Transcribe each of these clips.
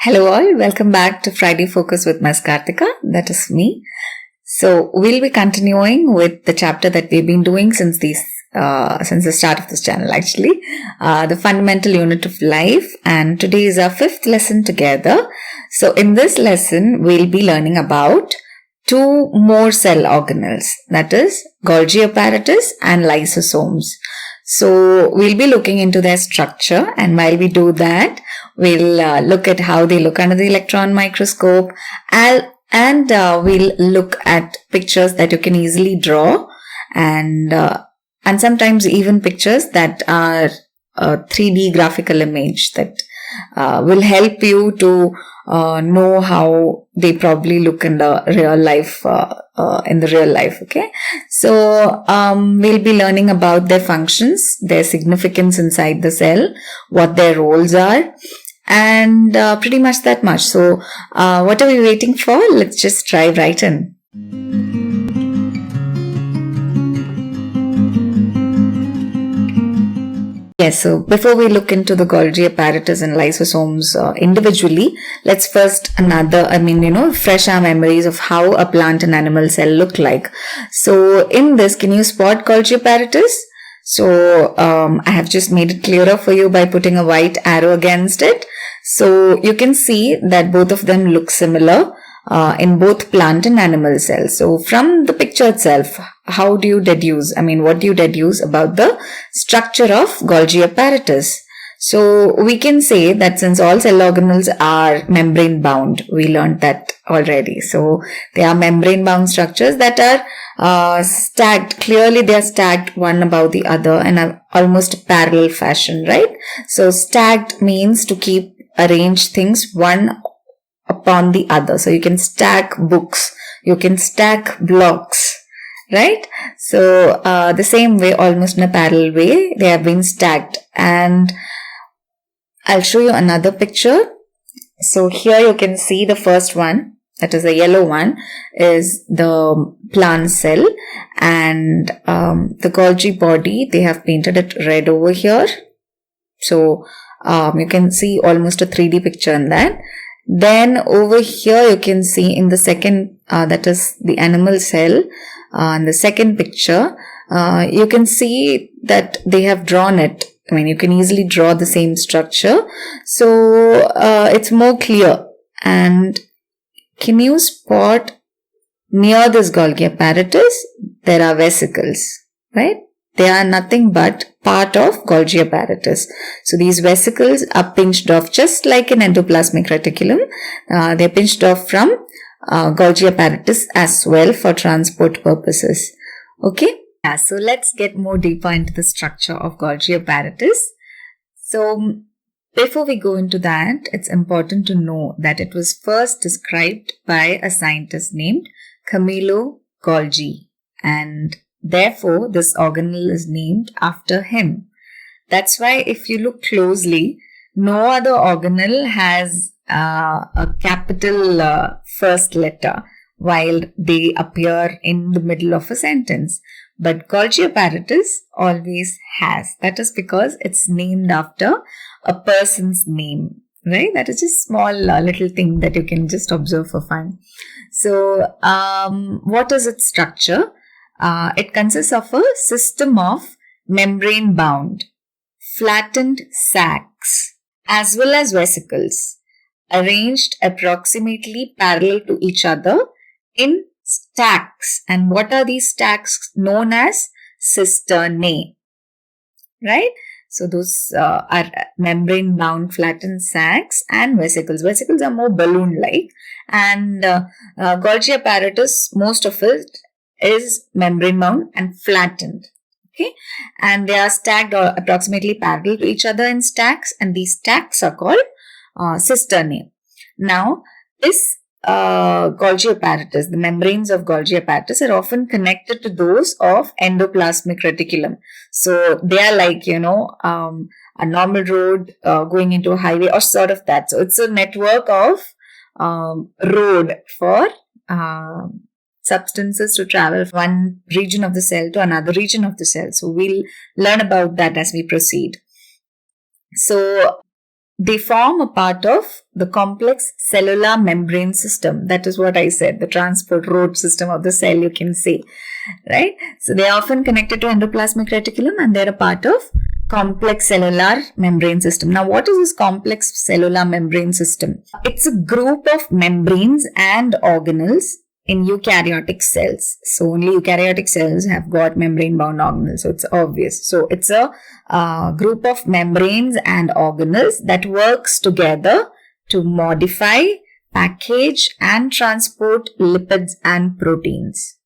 Hello all, welcome back to Friday Focus with Ms. Karthika, that is me. So we'll be continuing with the chapter that we've been doing since the start of this channel actually, the fundamental unit of life, and today is our fifth lesson together. So in this lesson, we'll be learning about two more cell organelles, that is Golgi apparatus and lysosomes. So we'll be looking into their structure, and while we do that, we'll look at how they look under the electron microscope, and we'll look at pictures that you can easily draw, and sometimes even pictures that are a 3D graphical image that will help you to know how they probably look in the real life, okay? So, we'll be learning about their functions, their significance inside the cell, what their roles are, and pretty much that much. So, what are we waiting for? Let's just dive right in. Yes, so before we look into the Golgi apparatus and lysosomes individually, let's first fresh our memories of how a plant and animal cell look like. So in this, can you spot Golgi apparatus? So I have just made it clearer for you by putting a white arrow against it. So you can see that both of them look similar in both plant and animal cells. So from the picture itself, what do you deduce about the structure of Golgi apparatus? So we can say that since all cell organelles are membrane bound, we learned that already. So they are membrane bound structures that are stacked. Clearly they are stacked one above the other in a almost parallel fashion, right? So stacked means to keep arrange things one upon the other. So you can stack books, you can stack blocks, right? So the same way, almost in a parallel way, they have been stacked. And I'll show you another picture. So here you can see the first one, that is the yellow one, is the plant cell, and the Golgi body, they have painted it red over here. So you can see almost a 3D picture in that. Then over here you can see in the second, that is the animal cell, in the second picture, you can see that they have drawn it. I mean, you can easily draw the same structure. So it's more clear. And can you spot near this Golgi apparatus, there are vesicles, right? They are nothing but part of Golgi apparatus. So these vesicles are pinched off just like an endoplasmic reticulum. They are pinched off from Golgi apparatus as well for transport purposes. Okay? Yeah, so let's get more deeper into the structure of Golgi apparatus. So before we go into that, it's important to know that it was first described by a scientist named Camillo Golgi, and therefore, this organelle is named after him. That's why if you look closely, no other organelle has a capital first letter while they appear in the middle of a sentence. But Golgi apparatus always has. That is because it's named after a person's name, right? That is just small little thing that you can just observe for fun. So, what is its structure? It consists of a system of membrane-bound, flattened sacs, as well as vesicles, arranged approximately parallel to each other in stacks. And what are these stacks? Known as cisternae, right? So those are membrane-bound flattened sacs and vesicles. Vesicles are more balloon-like, and Golgi apparatus, most of it is membrane bound and flattened, okay, and they are stacked or approximately parallel to each other in stacks, and these stacks are called cisternae. Now this Golgi apparatus, the membranes of Golgi apparatus are often connected to those of endoplasmic reticulum. So they are like, a normal road going into a highway or sort of that. So it's a network of road for substances to travel from one region of the cell to another region of the cell. So we'll learn about that as we proceed. So they form a part of the complex cellular membrane system. That is what I said, the transport road system of the cell, you can say, right? So they are often connected to endoplasmic reticulum and they're a part of complex cellular membrane system. Now, what is this complex cellular membrane system? It's a group of membranes and organelles in eukaryotic cells. So only eukaryotic cells have got membrane bound organelles. So it's obvious. So it's a group of membranes and organelles that works together to modify, package and transport lipids and proteins,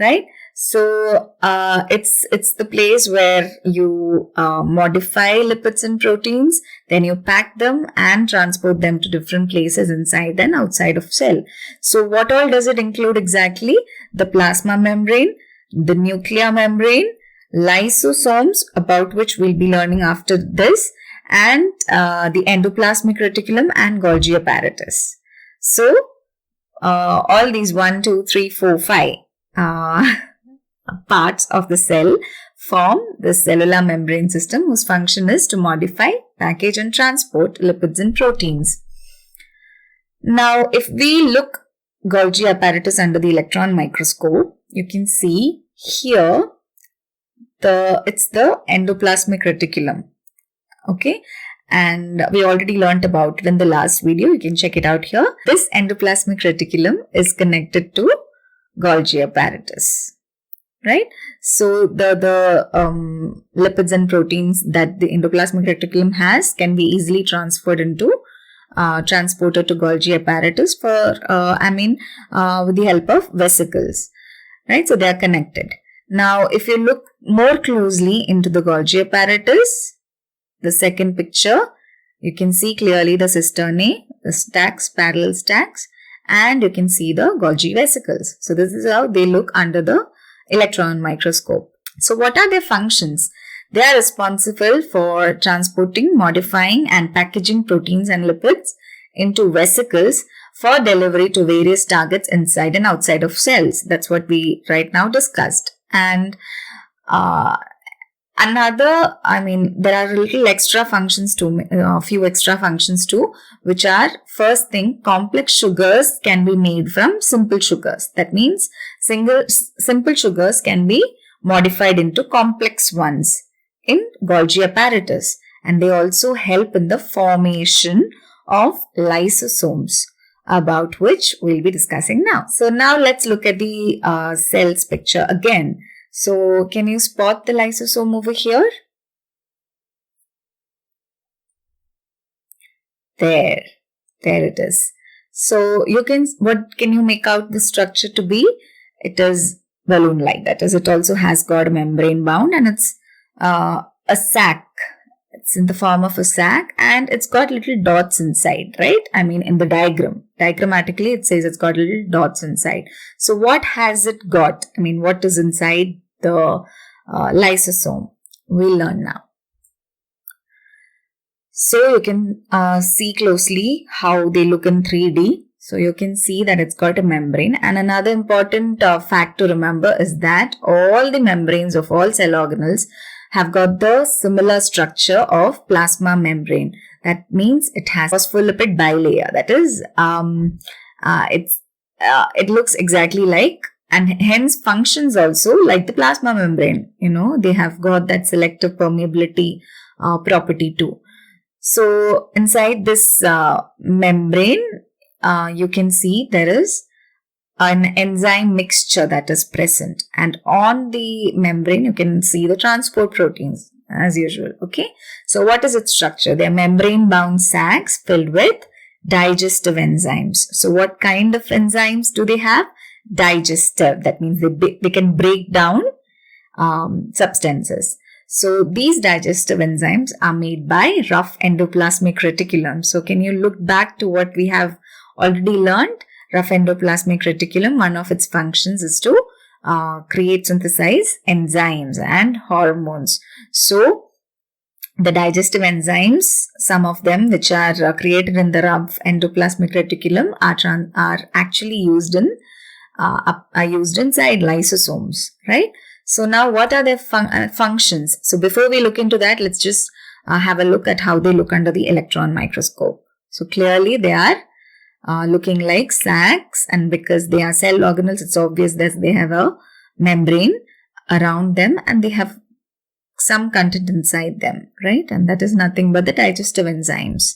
right? So it's the place where you modify lipids and proteins, then you pack them and transport them to different places inside and outside of cell. So what all does it include exactly? The plasma membrane, the nuclear membrane, lysosomes, about which we'll be learning after this, and the endoplasmic reticulum and Golgi apparatus. So all these 1, 2, 3, 4, 5 parts of the cell form the cellular membrane system, whose function is to modify, package and transport lipids and proteins. Now, if we look Golgi apparatus under the electron microscope, you can see here it's the endoplasmic reticulum. Okay, and we already learnt about it in the last video. You can check it out here. This endoplasmic reticulum is connected to Golgi apparatus. Right? So the lipids and proteins that the endoplasmic reticulum has can be easily transferred into transported to Golgi apparatus for with the help of vesicles. Right? So they are connected. Now, if you look more closely into the Golgi apparatus, the second picture, you can see clearly the cisternae, the stacks, parallel stacks, and you can see the Golgi vesicles. So this is how they look under the electron microscope. So what are their functions? They are responsible for transporting, modifying and packaging proteins and lipids into vesicles for delivery to various targets inside and outside of cells. That's what we right now discussed. And there are little extra functions too, a few extra functions too, which are, first thing, complex sugars can be made from simple sugars. That means simple sugars can be modified into complex ones in Golgi apparatus, and they also help in the formation of lysosomes, about which we'll be discussing now. So now let's look at the cells picture again. So can you spot the lysosome over here? There it is. So what can you make out the structure to be? It is balloon-like. That is, it also has got a membrane bound, and it's a sac. It's in the form of a sac, and it's got little dots inside, right? I mean, in the diagrammatically, it says it's got little dots inside. So what has it got? I mean, what is inside the lysosome? We'll learn now. So you can see closely how they look in 3D. So you can see that it's got a membrane, and another important fact to remember is that all the membranes of all cell organelles have got the similar structure of plasma membrane. That means it has phospholipid bilayer. That is, it looks exactly like, and hence functions also like the plasma membrane. You know, they have got that selective permeability property too. So inside this membrane, you can see there is an enzyme mixture that is present, and on the membrane you can see the transport proteins as usual. Okay, so what is its structure? They are membrane bound sacs filled with digestive enzymes. So what kind of enzymes do they have? Digestive. That means they can break down substances. So these digestive enzymes are made by rough endoplasmic reticulum. So can you look back to what we have already learned? Rough endoplasmic reticulum, one of its functions is to create, synthesize enzymes and hormones. So the digestive enzymes, some of them which are created in the rough endoplasmic reticulum are actually used inside lysosomes, right? So now what are their functions? So before we look into that, let's just have a look at how they look under the electron microscope. So clearly they are looking like sacs, and because they are cell organelles, it's obvious that they have a membrane around them and they have some content inside them, right? And that is nothing but the digestive enzymes.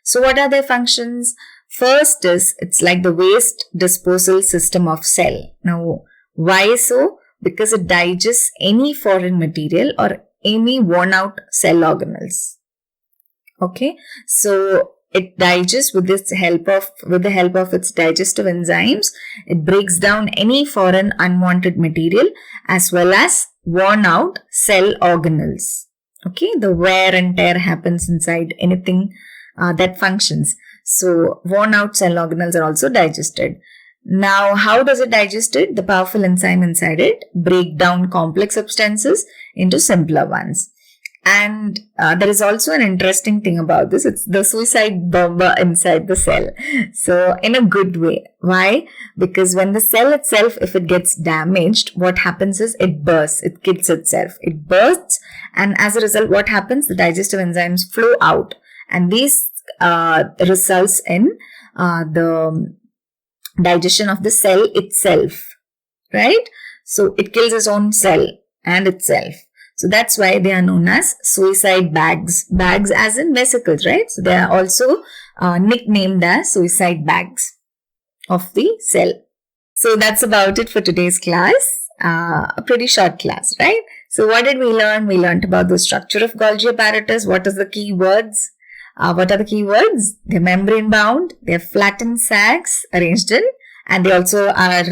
So what are their functions? First is, it's like the waste disposal system of cell. Now, why so? Because it digests any foreign material or any worn out cell organelles. Okay, so it digests with the help of its digestive enzymes. It breaks down any foreign unwanted material as well as worn out cell organelles. Okay, the wear and tear happens inside anything that functions. So worn out cell organelles are also digested. Now, how does it digest it? The powerful enzyme inside it break down complex substances into simpler ones. And there is also an interesting thing about this. It's the suicide bomber inside the cell. So in a good way. Why? Because when the cell itself, if it gets damaged, what happens is it bursts. It kills itself. It bursts, and as a result, what happens? The digestive enzymes flow out, and these results in the digestion of the cell itself, right? So it kills its own cell and itself. So that's why they are known as suicide bags. Bags as in vesicles, right? So they are also nicknamed as suicide bags of the cell. So that's about it for today's class. A pretty short class, right? So what did we learn? We learned about the structure of Golgi apparatus. What is the key words? What are the key words? They're membrane bound, they're flattened sacs arranged in, and they also are,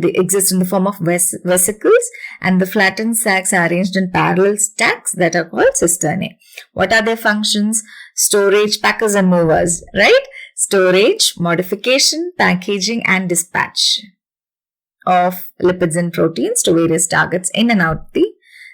they exist in the form of vesicles, and the flattened sacs are arranged in parallel stacks that are called cisternae. What are their functions? Storage, packers and movers, right? Storage, modification, packaging and dispatch of lipids and proteins to various targets in and out the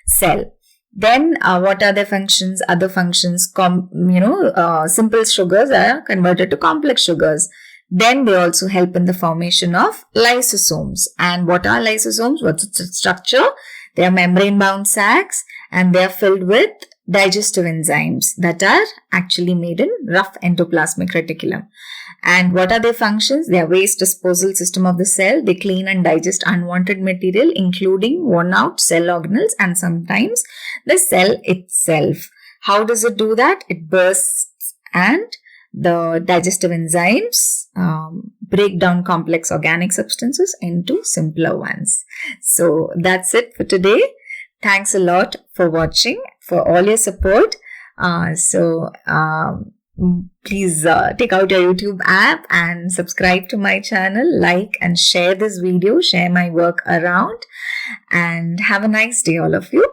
cell. Then what are their functions? Other functions, simple sugars are converted to complex sugars. Then they also help in the formation of lysosomes. And what are lysosomes? What's its structure? They are membrane bound sacs, and they are filled with digestive enzymes that are actually made in rough endoplasmic reticulum. And what are their functions? They are waste disposal system of the cell. They clean and digest unwanted material, including worn out cell organelles and sometimes the cell itself. How does it do that? It bursts, and the digestive enzymes break down complex organic substances into simpler ones. So that's it for today. Thanks a lot for watching, for all your support. Please take out your YouTube app and subscribe to my channel, like and share this video, share my work around, and have a nice day all of you.